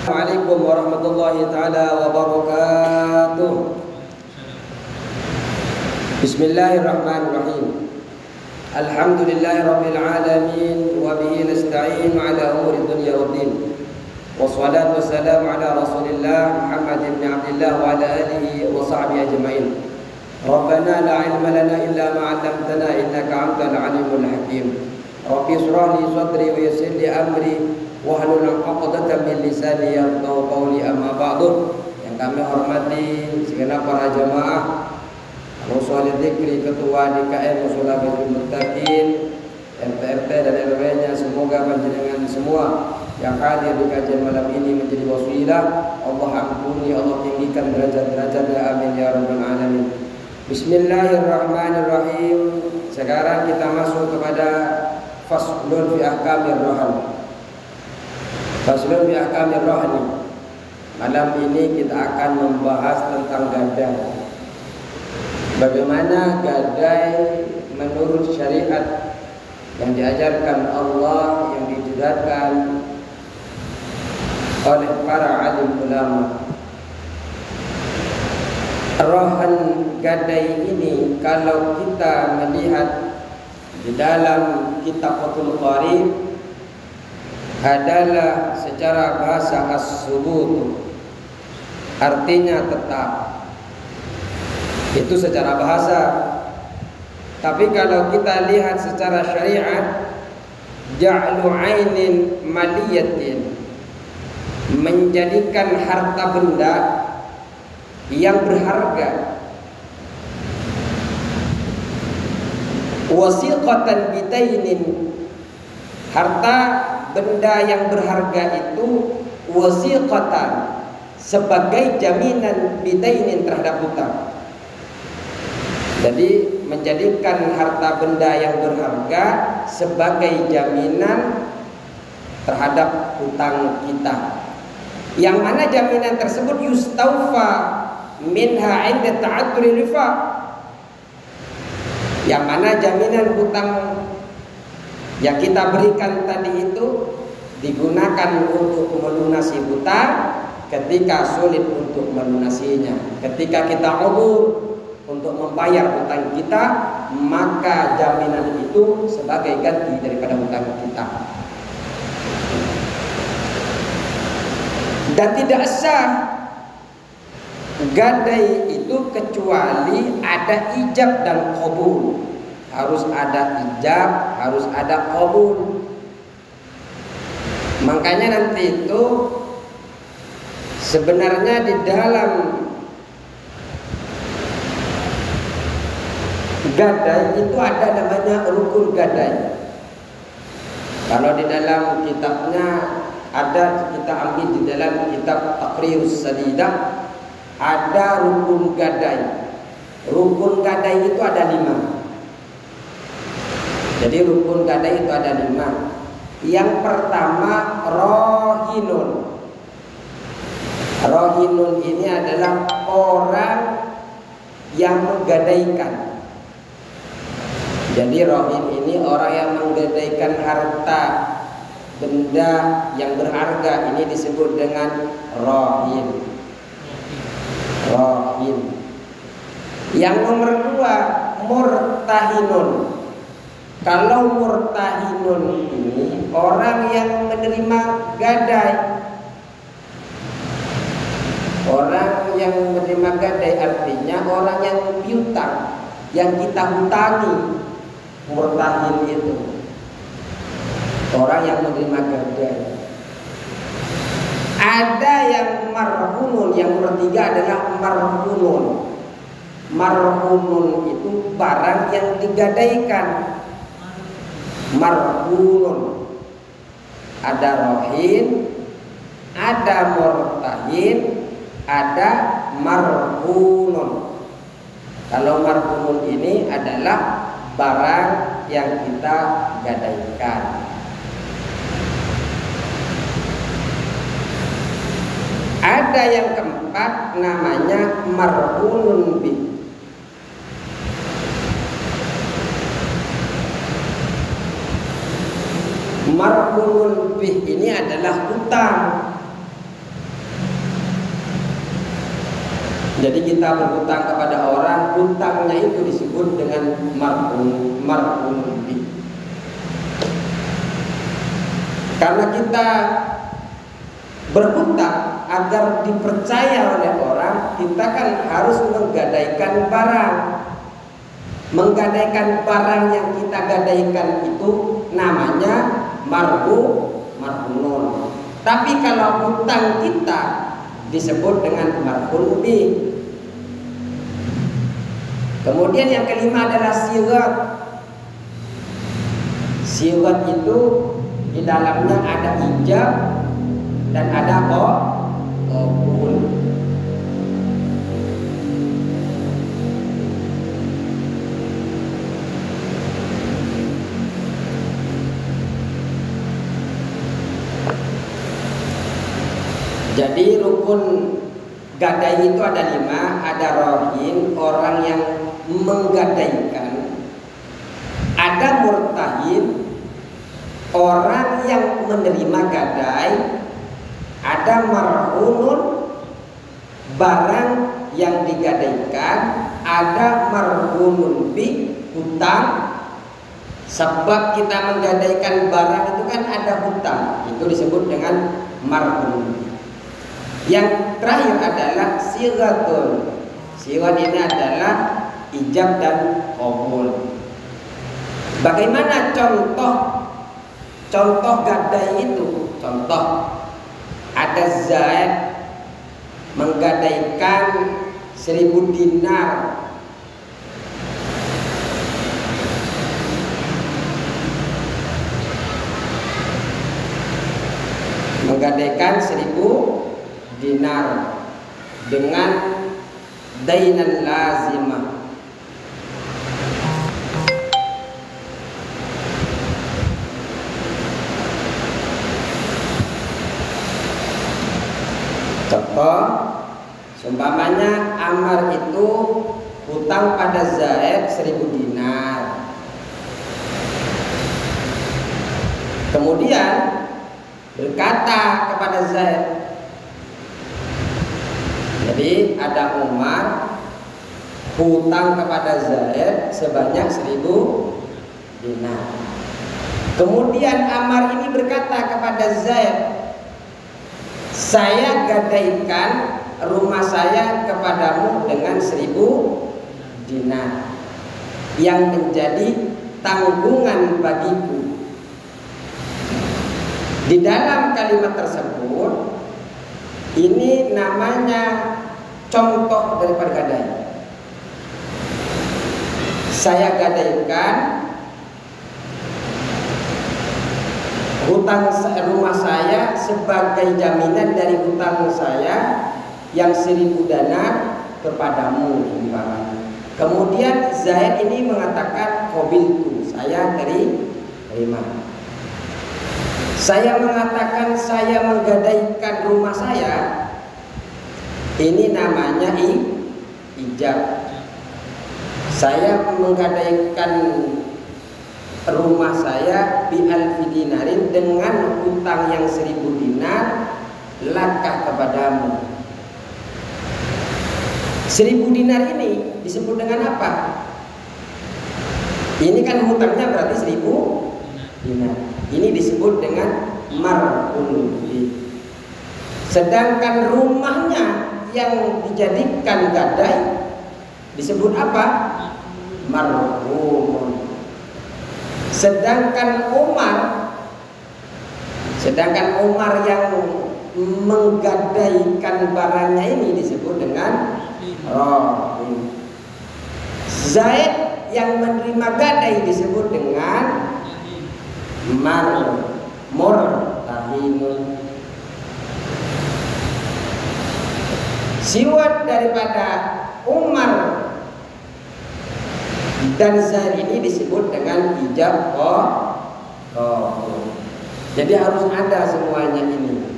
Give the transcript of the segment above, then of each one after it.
Assalamualaikum warahmatullahi taala wabarakatuh. Bismillahirrahmanirrahim. Alhamdulillahirabbil alamin wa bihi nasta'in ala umuri dunya waddin. Wassalatu wassalamu ala Rasulillah Muhammad ibn Abdullah wa ala alihi wa sahbihi ajma'in. Rabbana la ilma lana illa ma 'allamtana innaka antal alimul hakim. Rabbi shrah li sadri wa yassir li amri wahlul 'uqdatam min lisani yafqahu qawli, amma ba'du. Yang kami hormati segenap para jamaah Musolid Dzikri, Ketua DKM Musolatul Muttaqin, RT dan RW-nya, semoga panjenengan semua yang hadir di kajian malam ini menjadi wasilah. Allah ampuni, Allah tinggikan derajat-derajatnya, amin ya rabbal alamin. Bismillahirrahmanirrahim. Sekarang kita masuk kepada faslun fi ahkamir rohani. Faslun fi ahkamir rohani. Malam ini kita akan membahas tentang gadai. Bagaimana gadai menurut syariat yang diajarkan Allah, yang dijelaskan oleh para alim ulama. Rohan gadai ini kalau kita melihat di dalam kitab Fathul Qarib adalah secara bahasa as-subut, artinya tetap. Itu secara bahasa. Tapi kalau kita lihat secara syariat, ja'lu 'ainin maliyatin, menjadikan harta benda yang berharga, wasiqatan bidainin, harta benda yang berharga itu wasiqatan, sebagai jaminan bidainin terhadap hutang. Jadi menjadikan harta benda yang berharga sebagai jaminan terhadap hutang kita, yang mana jaminan tersebut yustaufa minha 'inda ta'adduri rifa, yang mana jaminan hutang yang kita berikan tadi itu digunakan untuk melunasi hutang ketika sulit untuk melunasinya. Ketika kita udzur untuk membayar hutang kita, maka jaminan itu sebagai ganti daripada hutang kita. Dan tidak sah gadai itu kecuali ada ijab dan qabul. Harus ada ijab, harus ada qabul. Makanya nanti itu sebenarnya di dalam gadai itu ada namanya rukun gadai. Kalau di dalam kitabnya ada, kita ambil di dalam kitab Taqrirus Sadidah, ada rukun gadai. Rukun gadai itu ada 5. Jadi rukun gadai itu ada 5. Yang pertama rohinun. Rohinun ini adalah orang yang menggadaikan. Jadi rohin ini orang yang menggadaikan harta benda yang berharga, ini disebut dengan rohin. Rohin. Yang nomor 2 murtahinun. Kalau murtahinun ini orang yang menerima gadai. Orang yang menerima gadai artinya orang yang piutang, yang kita hutangi. Murtahin itu orang yang menerima gadai. Ada yang marhunun, yang nomor 3 adalah marhunun. Marhunun itu barang yang digadaikan. Marhunun ada rohin, ada murtahin, ada marhunun. Kalau marhunun ini adalah barang yang kita gadaikan. Ada yang keempat namanya marhunun bih. Marhunun bih ini adalah hutang. Jadi kita berhutang kepada orang, hutangnya itu disebut dengan marhun bih. Karena kita berhutang agar dipercaya oleh orang, kita kan harus menggadaikan barang. Menggadaikan barang yang kita gadaikan itu namanya marhunun. Tapi kalau hutang kita disebut dengan marhun bih. Kemudian yang kelima adalah sirat. Sirat itu di dalamnya ada ijab dan ada qabul. Jadi rukun gadai itu ada 5. Ada rohin, orang yang menggadaikan. Ada murtahin, orang yang menerima gadai. Ada marhunun, barang yang digadaikan. Ada marhunun bih, hutang. Sebab kita menggadaikan barang itu kan ada hutang, itu disebut dengan marhunun. Yang terakhir adalah siratun. Sirat ini adalah ijab dan qabul. Bagaimana contoh gadai itu? Contoh, ada Zaid menggadaikan 1000 dinar. Menggadaikan 1000 dinar dengan dainan lazimah. Contoh, seumpamanya Amar itu hutang pada Zaid 1000 dinar. Kemudian berkata kepada Zaid, jadi ada Umar hutang kepada Zaid sebanyak 1000 dinar. Kemudian Amar ini berkata kepada Zaid, saya gadaikan rumah saya kepadamu dengan 1000 dinar yang menjadi tanggungan bagiku. Di dalam kalimat tersebut, ini namanya contoh daripada gadai. Saya gadaikan hutang rumah saya sebagai jaminan dari hutang saya yang 1000 dinar kepadamu. Kemudian Zaid ini mengatakan qabiltu, saya terima. Saya mengatakan saya menggadaikan rumah saya, ini namanya ijab. Saya menggadaikan rumah saya bi alfi dinarin dengan hutang yang 1000 dinar laka kepadamu. 1000 dinar ini disebut dengan apa? Ini kan hutangnya berarti 1000 dinar. Ini disebut dengan marhun bih. Sedangkan rumahnya yang dijadikan gadai disebut apa? Marhun. Sedangkan Umar yang menggadaikan barangnya ini disebut dengan rohin. Zaid yang menerima gadai disebut dengan murtahinun. Siwat daripada Umar dan Zaid ini disebut dengan ijab qabul. Jadi harus ada semuanya ini.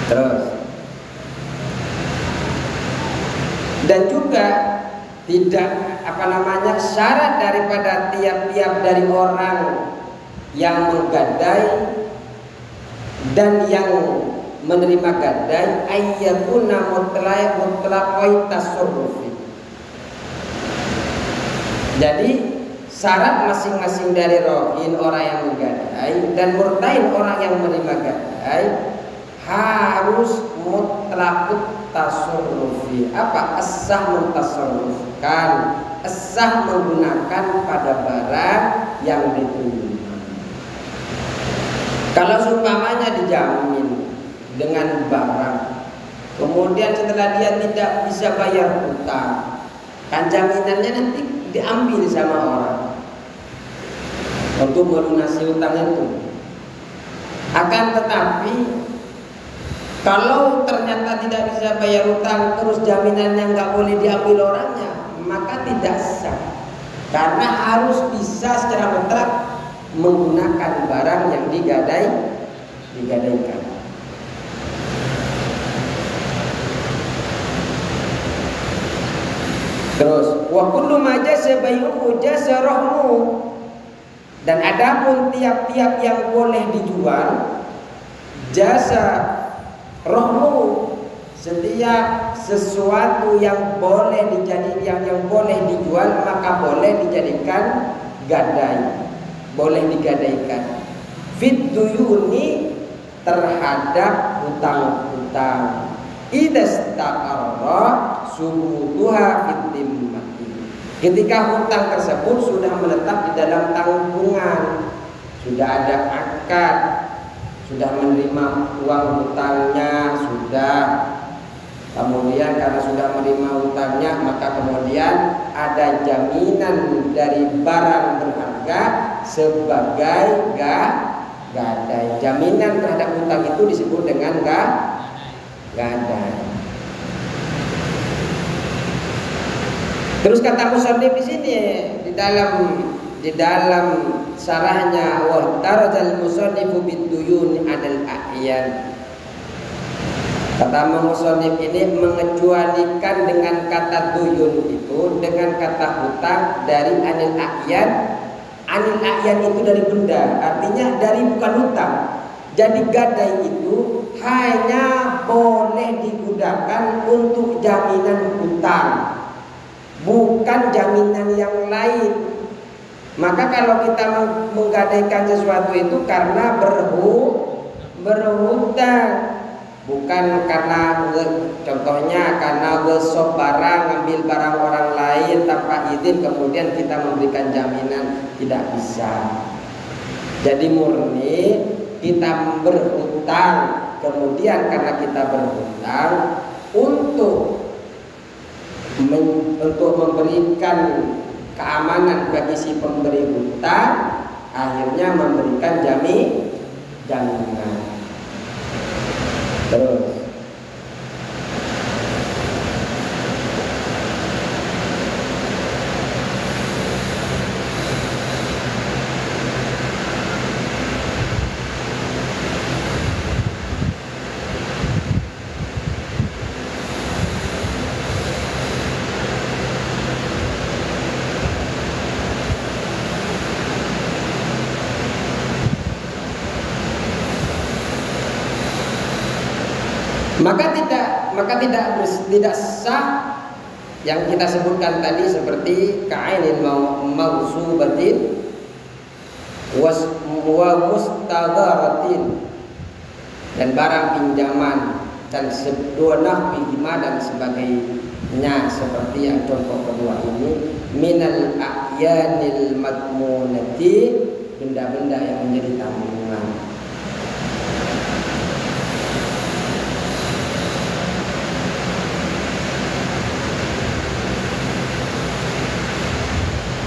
Terus, dan juga tidak syarat daripada tiap-tiap dari orang yang menggadai dan yang menerima gadai ayyakuna mutlaqai tasarrufi. Jadi syarat masing-masing dari rohin orang yang menggadai dan murtain orang yang menerima gadai harus mutlaqut tasarrufi. Apa? As-sah mentasarrufkan, as-sah menggunakan pada barang yang diterima. Kalau seumpamanya dijamin dengan barang, kemudian setelah dia tidak bisa bayar hutang, kan jaminannya nanti diambil sama orang untuk melunasi hutang itu. Akan tetapi kalau ternyata tidak bisa bayar hutang, terus jaminannya nggak boleh diambil orangnya, maka tidak sah. Karena harus bisa secara mutlak menggunakan barang yang digadaikan. Terus wa kullu ma jasa bay'uhu jasa rahmu, dan adapun tiap-tiap yang boleh dijual jasa rahmu, setiap sesuatu yang boleh yang boleh dijual maka boleh dijadikan gadai, boleh digadaikan. Fit duyuni, terhadap hutang-hutang. Idastaqarra subutuha fit dimmati, ketika hutang tersebut sudah menetap di dalam tanggungan, sudah ada akad, sudah menerima uang hutangnya, sudah. Kemudian karena sudah menerima hutangnya, maka kemudian ada jaminan dari barang berharga sebagai gadai. Jaminan terhadap hutang itu disebut dengan gadai. Terus kata musannif di sini di dalam syarahnya, wa tarajal musannifu bid-duyun 'alal a'yan. Kata musannif ini mengecualikan dengan kata duyun itu dengan kata hutang dari anil a'yan. Anil a'yan itu dari benda, artinya dari bukan hutang. Jadi gadai itu hanya boleh digunakan untuk jaminan hutang, bukan jaminan yang lain. Maka kalau kita menggadaikan sesuatu itu karena berhutang, bukan karena contohnya karena besok barang, ngambil barang orang lain tanpa izin kemudian kita memberikan jaminan, tidak bisa. Jadi murni kita berhutang, kemudian karena kita berhutang untuk memberikan keamanan bagi si pemberi hutang, akhirnya memberikan jaminan. Terus maka tidak sah yang kita sebutkan tadi seperti ka'ainin mausubatin wa mustagharatin, dan barang pinjaman dan sedua nahwihima dan sebagainya, seperti yang contoh kedua ini, minal a'yanil madmunati, benda-benda yang menjadi tanggungan.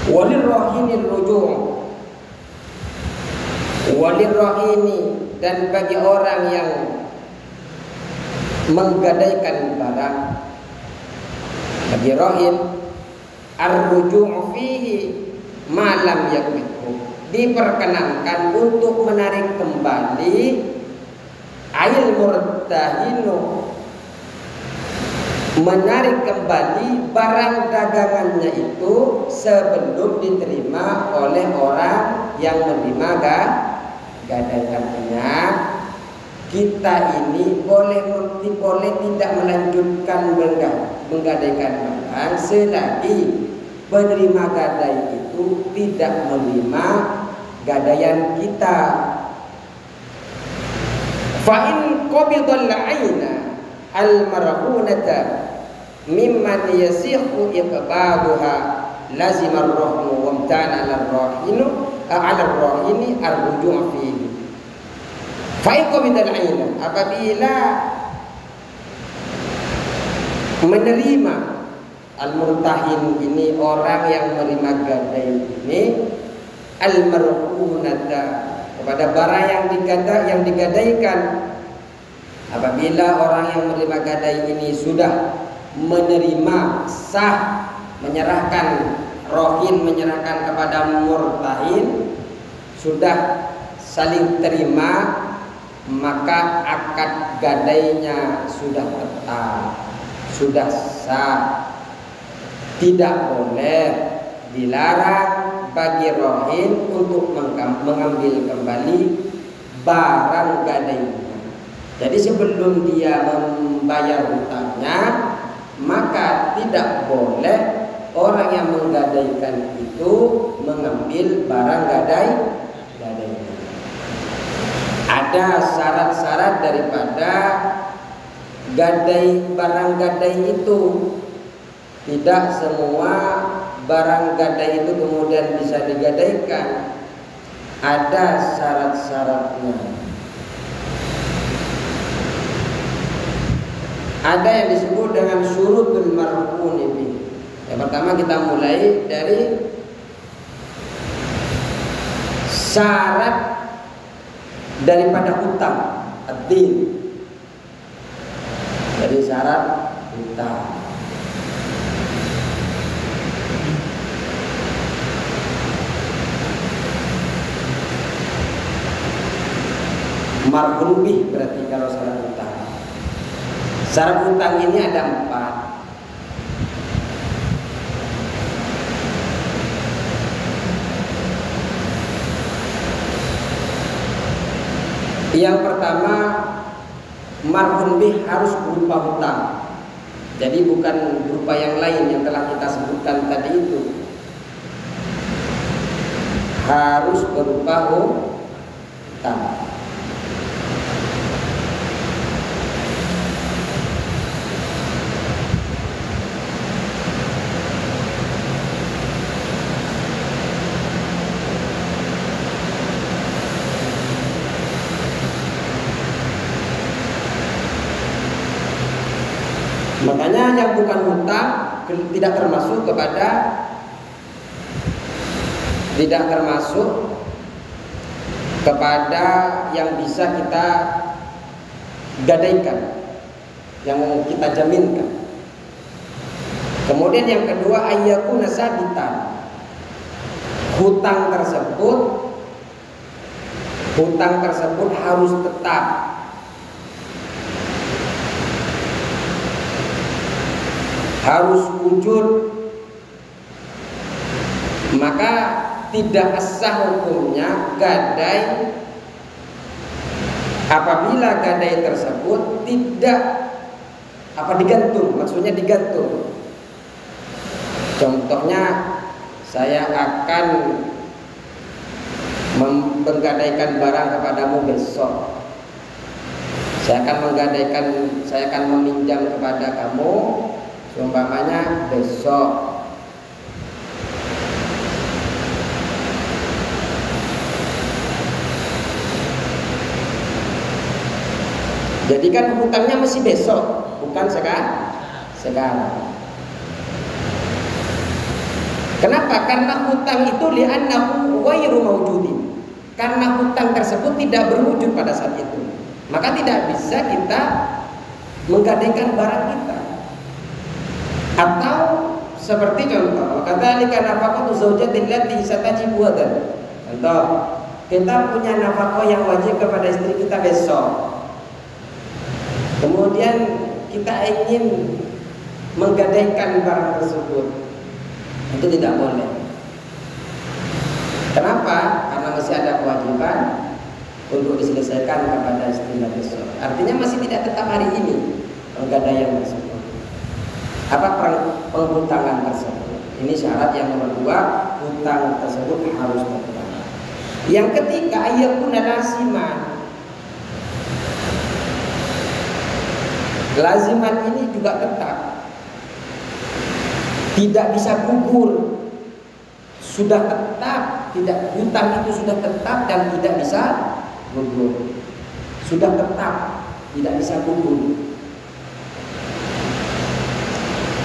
Walirrahini ruju', walirrahini, dan bagi orang yang menggadaikan barang, bagi rahin, ar-ruju' fihi ma lam yakbihu, diperkenankan untuk menarik kembali ayil murtahinu, menarik kembali barang dagangannya itu sebelum diterima oleh orang yang menerima gadai. Artinya kita ini boleh tidak melanjutkan menggadaikan barang selagi penerima gadai itu tidak menerima gadaian kita. Fa in qabidal 'aina al-marhunata mimman yasihu iqbaluha lazima ar-rahmu wa amtana 'ala-ar-rahini ar-ruju' fihi. Faiqo bidal aina, apabila menerima al-murtahin ini, orang yang menerima gadai ini, al-marhunata, kepada barang yang digadaikan. Apabila orang yang menerima gadai ini sudah menerima sah, menyerahkan rohin, menyerahkan kepada murtahin, sudah saling terima, maka akad gadainya sudah tetap, sudah sah. Tidak boleh, dilarang bagi rohin untuk mengambil kembali barang gadainya. Jadi sebelum dia membayar hutangnya, maka tidak boleh orang yang menggadaikan itu mengambil barang gadainya. Ada syarat-syarat daripada barang gadai itu. Tidak semua barang gadai itu kemudian bisa digadaikan. Ada syarat-syaratnya. Ada yang disebut dengan syurutul marhun ini. Yang pertama kita mulai dari syarat daripada hutang, ad-din. Jadi syarat hutang. Marhun bih berarti kalau syarat hutang. Syarat hutang ini ada 4. Yang pertama, marhun bih harus berupa hutang. Jadi bukan berupa yang lain yang telah kita sebutkan tadi itu. Harus berupa hutang. Makanya yang bukan hutang tidak termasuk kepada yang bisa kita gadaikan, yang kita jaminkan. Kemudian yang kedua, ayyakuna sabitan. Hutang tersebut harus tetap. Harus wujud, maka tidak sah hukumnya gadai apabila gadai tersebut tidak digantung, maksudnya digantung. Contohnya, saya akan menggadaikan barang kepadamu besok. Saya akan meminjam kepada kamu umpamanya besok. Jadi kan hutangnya masih besok, bukan sekarang. Kenapa? Karena hutang itu li'annahu ghairu mawjudin. Karena hutang tersebut tidak berwujud pada saat itu, maka tidak bisa kita menggadaikan barang kita. Atau seperti contoh, kadzalika nafaqatu zaujatin allati satajibu ghadan. Contoh, kita punya nafkah yang wajib kepada istri kita besok. Kemudian kita ingin menggadaikan barang tersebut. Itu tidak boleh. Kenapa? Karena masih ada untuk diselesaikan kepada istilah besok. Artinya masih tidak tetap hari ini penggadaian tersebut. Apa penghutangan tersebut? Ini syarat yang nomor 2, hutang tersebut harus tetap. Yang ketiga, ayakuna laziman. Laziman ini juga tetap, tidak bisa gugur. Sudah tetap, tidak, hutang itu sudah tetap dan tidak bisa gugur. Sudah tetap, tidak bisa gugur.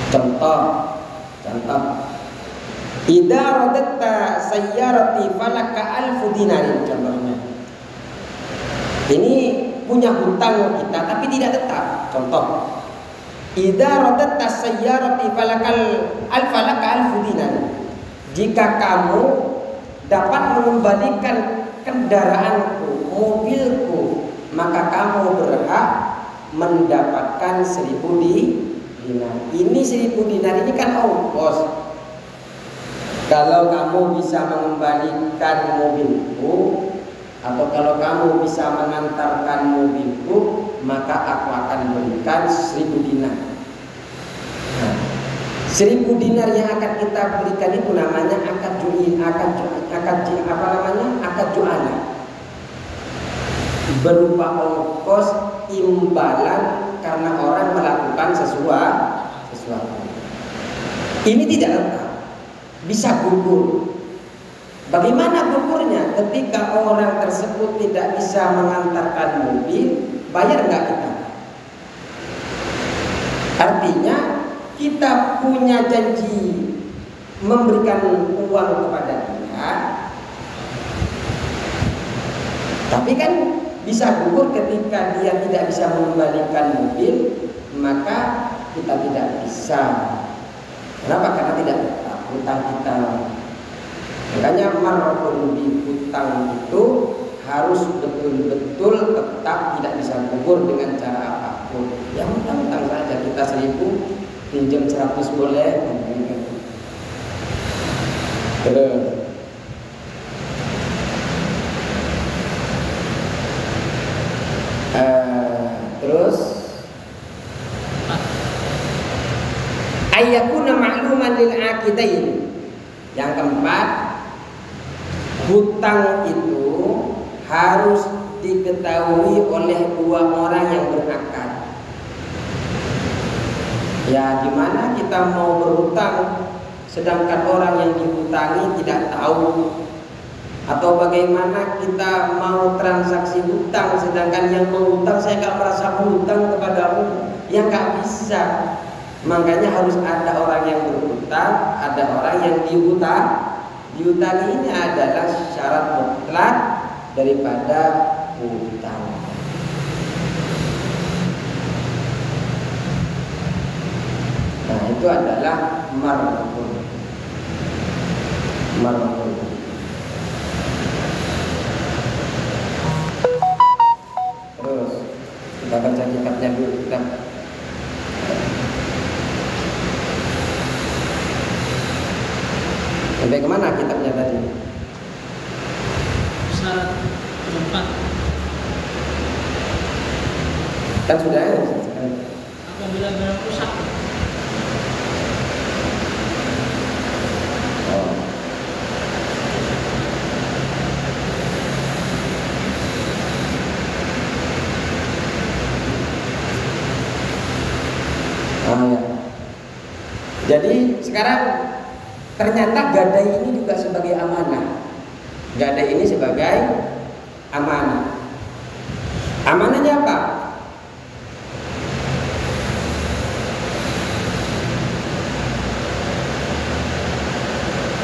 Contoh, idza radatta sayyarati falaka alfu dinarin, contohnya. Ini punya hutang kita tapi tidak tetap. Contoh, idza radatta sayyarati falaka alfu dinarin. Jika kamu dapat mengembalikan kendaraanku, mobilku, maka kamu berhak mendapatkan 1000 dinar. Ini 1000 dinar ini kan ongkos. Kalau kamu bisa mengembalikan mobilku, atau kalau kamu bisa mengantarkan mobilku, maka aku akan berikan 1000 dinar. Nah, 1000 dinar yang akan kita berikan itu namanya akad ju'ana, berupa ongkos imbalan karena orang melakukan sesuatu. Ini tidak tetap, bisa gugur. Bagaimana gugurnya? Ketika orang tersebut tidak bisa mengantarkan mobil, bayar nggak kita? Artinya kita punya janji memberikan uang kepada dia, tapi kan bisa gugur ketika dia tidak bisa mengembalikan mobil, maka kita tidak bisa. Kenapa? Karena tidak tetap hutang kita. Makanya marhum di hutang itu harus betul-betul tetap, tidak bisa gugur dengan cara apapun. Ya hutang saja, kita 1000 pinjam 100 boleh. Terus ayyakuna ma'luman lil aqidain. Yang keempat, hutang itu harus diketahui oleh 2 orang yang berakad. Ya, gimana kita mau berhutang sedangkan orang yang dihutangi tidak tahu? Atau bagaimana kita mau transaksi hutang sedangkan yang menghutang saya nggak merasa menghutang kepadamu? Ya nggak bisa. Makanya harus ada orang yang berhutang, ada orang yang dihutang. Dihutangi ini adalah syarat mutlak daripada hutang. Nah, itu adalah marhum. Terus kita baca kitabnya dulu. Sampai kemana kitabnya tadi? Syarat keempat. Kan sudah ya? Apabila barang rusak. Ya. Jadi sekarang ternyata gadai ini juga sebagai amanah. Gadai ini sebagai amanah. Amanahnya apa?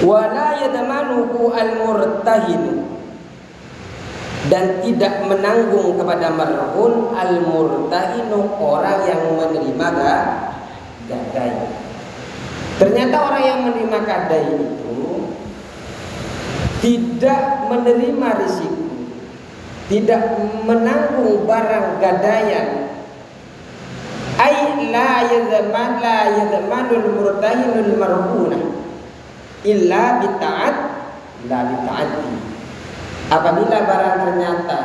Wala yadmanuhu al-murtahin, dan tidak menanggung kepada marhun al-murtahinu, orang yang menerima gadai. Ternyata orang yang menerima gadai itu tidak menerima risiko, tidak menanggung barang gadaian. Ai la yadmanul murtahinul marhunah illa bita'at la bita'ati. Apabila barang ternyata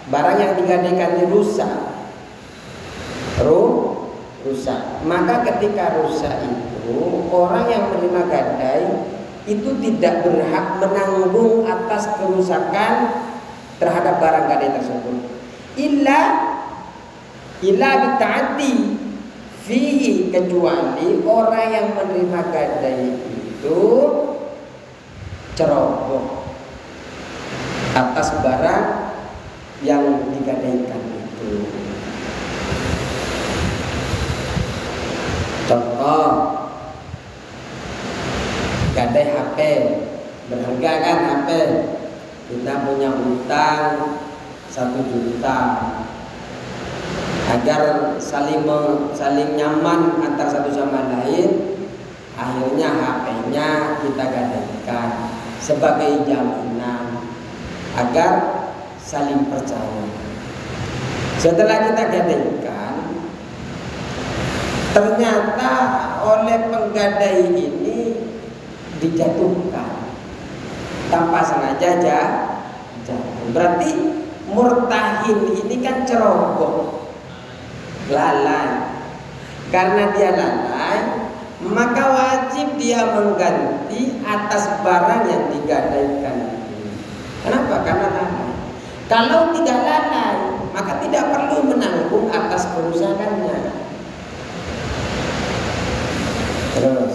barang yang digadaikan itu rusak. Rusak. Maka ketika rusak itu, orang yang menerima gadai itu tidak berhak menanggung atas kerusakan terhadap barang gadai tersebut. Illa bita'addi fihi, kecuali orang yang menerima gadai itu ceroboh atas barang yang digadaikan itu. Contoh, gadai HP, berharga kan HP, kita punya utang 1 juta, agar saling nyaman antar satu sama lain, akhirnya HP-nya kita gadaikan sebagai jaminan agar saling percaya. Setelah kita gadaikan, ternyata oleh penggadai ini dijatuhkan tanpa sengaja jatuh. Berarti murtahin ini kan ceroboh, lalai. Karena dia lalai, maka wajib dia mengganti atas barang yang digadaikan. Kenapa? Karena lalai. Kalau tidak lalai, maka tidak perlu menanggung atas kerusakannya. Terus,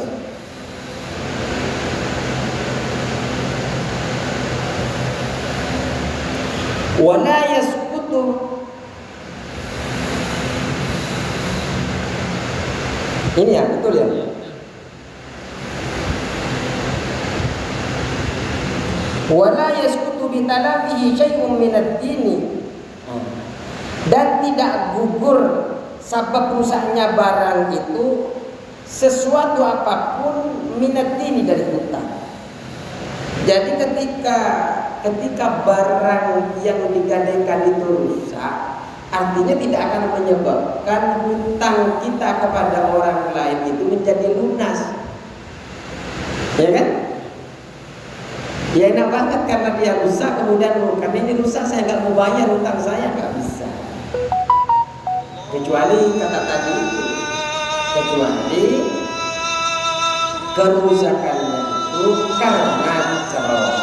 wala yasqutu ini ya, betul ya? Wala yasqutu bitalafihi syai'un minad dini, dan tidak gugur sebab rusaknya barang itu sesuatu apapun minad dini dari hutang. Jadi ketika barang yang digadaikan itu rusak, artinya tidak akan menyebabkan hutang kita kepada orang lain itu menjadi lunas, ya kan? Ya enak banget karena dia rusak, kemudian karena ini rusak saya nggak mau bayar hutang saya, nggak bisa. Kecuali kata tadi itu, kecuali kerusakannya itu karena ceroboh.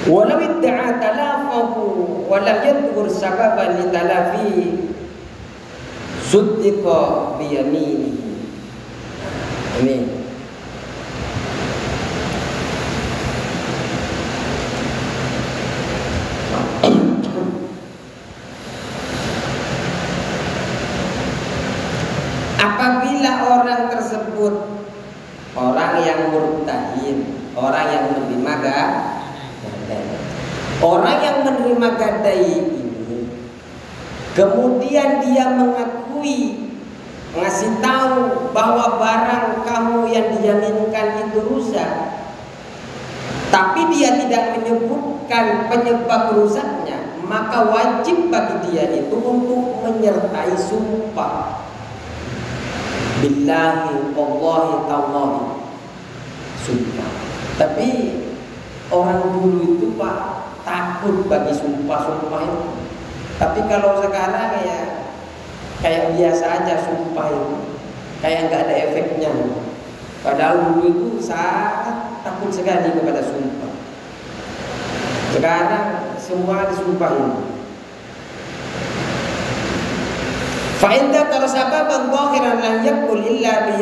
Walau idda'a talafahu wa lam yadhkur sababan li talafi suddiqa bi yaminihi. Ini apabila orang tersebut orang yang murtahin, orang yang menerima gadai, orang yang menerima gadai ini kemudian dia mengakui, ngasih tahu bahwa barang kamu yang dijaminkan itu rusak, tapi dia tidak menyebutkan penyebab rusaknya, maka wajib bagi dia itu untuk menyertai sumpah. Billahi wallahi tallahi, sumpah. Tapi orang dulu itu Pak takut bagi sumpah-sumpah itu. Tapi kalau sekarang ya kayak biasa aja sumpah itu, kayak nggak ada efeknya. Padahal dulu itu sangat takut sekali kepada sumpah. Sekarang semua disumpahin. Fa'inda kalau sababan zahiran lan yakul illa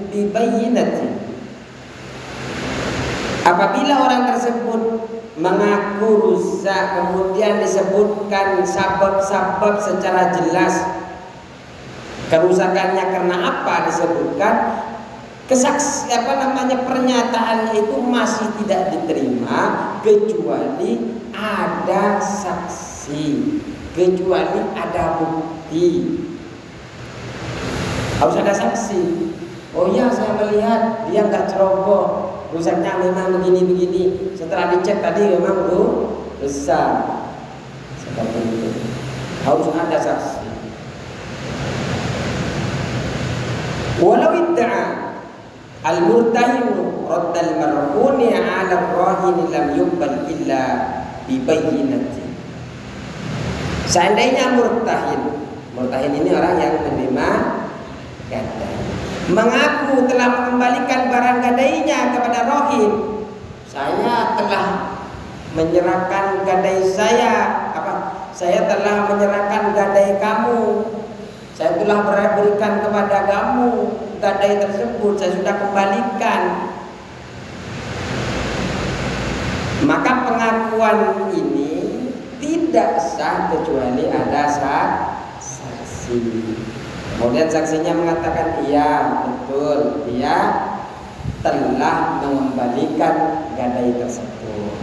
bibayyinatin. Apabila orang tersebut mengaku rusak kemudian disebutkan sabab-sabab secara jelas, kerusakannya karena apa disebutkan, pernyataannya itu masih tidak diterima kecuali ada saksi, kecuali ada bukti. Harus ada saksi. Oh iya, saya melihat dia nggak ceroboh, rusaknya memang begini-begini. Setelah dicek tadi memang besar. Seperti itu. Harus ada saksi. Walau idda'a al-murtahin raddal marhuni 'ala ar-rahin lam yuqbal illa bibayyinati. Seandainya murtahin ini orang yang menerima gadai, mengaku telah mengembalikan barang gadainya kepada rohin, saya telah menyerahkan gadai saya, saya telah menyerahkan gadai kamu, saya telah berikan kepada kamu gadai tersebut, saya sudah kembalikan. Maka pengakuan ini tidak sah kecuali ada saksi. Kemudian saksinya mengatakan iya betul, dia telah mengembalikan gadai tersebut.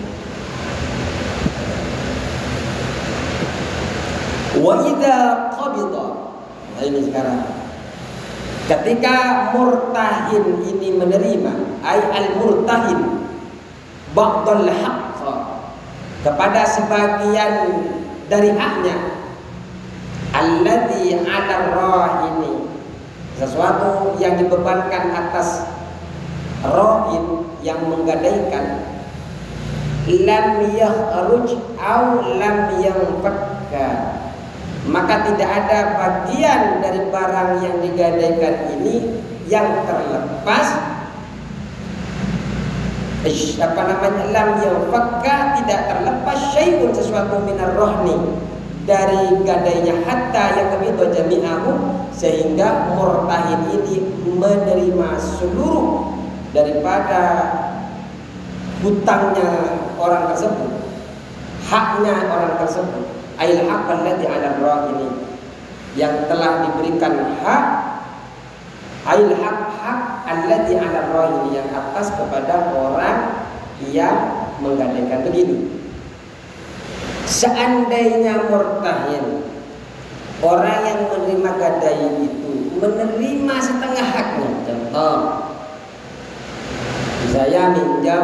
Wa idza qabida. Nah ini sekarang. Ketika murtahin ini menerima, ay al-murtahin ba'dal haqq, kepada sebagian dari haknya, alladzi 'ala rahini, sesuatu yang dibebankan atas rahin yang menggadaikan, lam yakhruj aw lam yanfakka, maka tidak ada bagian dari barang yang digadaikan ini yang terlepas, lam yanfakka, tidak terlepas syai'un, sesuatu minar rohni, dari gadainya, hatta yakbidu jami'ahu, sehingga murtahin ini menerima seluruh daripada hutangnya orang tersebut, haknya orang tersebut, ail haqq alladzi 'ala ar-rahini, yang telah diberikan hak, ail haq alladzi 'ala ar-rahini, yang atas kepada orang yang menggadaikan. Begini, seandainya murtahin, orang yang menerima gadai itu menerima setengah haknya. Contoh, saya minjam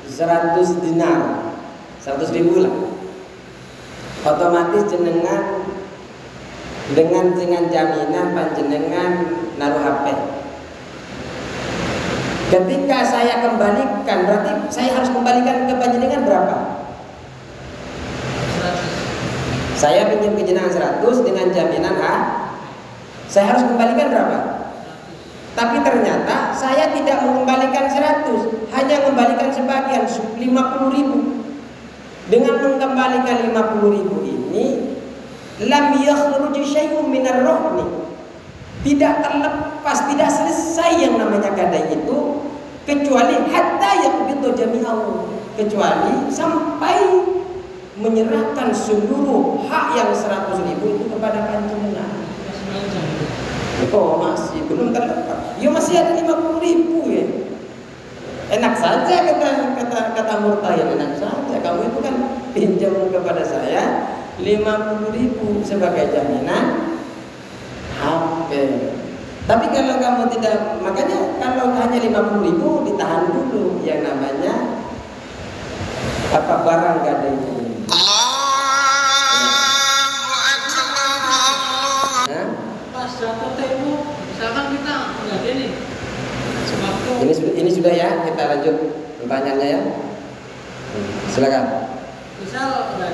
100 dinar, 100 ribu lah, otomatis jenengan dengan jaminan panjenengan naruh HP. Ketika saya kembalikan, berarti saya harus kembalikan ke panjenengan berapa? Saya pinjam ke jenengan 100 dengan jaminan saya harus kembalikan berapa? Tapi ternyata saya tidak mengembalikan 100, hanya mengembalikan sebagian 50 ribu. Dengan mengembalikan 50 ribu ini, lam yakhruj syai'un minar rohni, tidak terlepas, tidak selesai yang namanya gadai itu, kecuali hatta yakbidu jami'ahu, kecuali sampai menyerahkan seluruh hak yang 100 ribu itu kepada panjenengan. Oh masih belum terlepas, ya masih ada 50 ribu ya. Enak saja kata murtahin, enak saja, kamu itu kan pinjam kepada saya 50 ribu sebagai jaminan HP. Tapi kalau kamu tidak, makanya kalau hanya 50 ribu ditahan dulu yang namanya barang gadai ini. Pas jatuh tempo, misalkan kita nggak gini. Ini sudah ya, kita lanjut pertanyaannya ya. Silakan. Misal nggak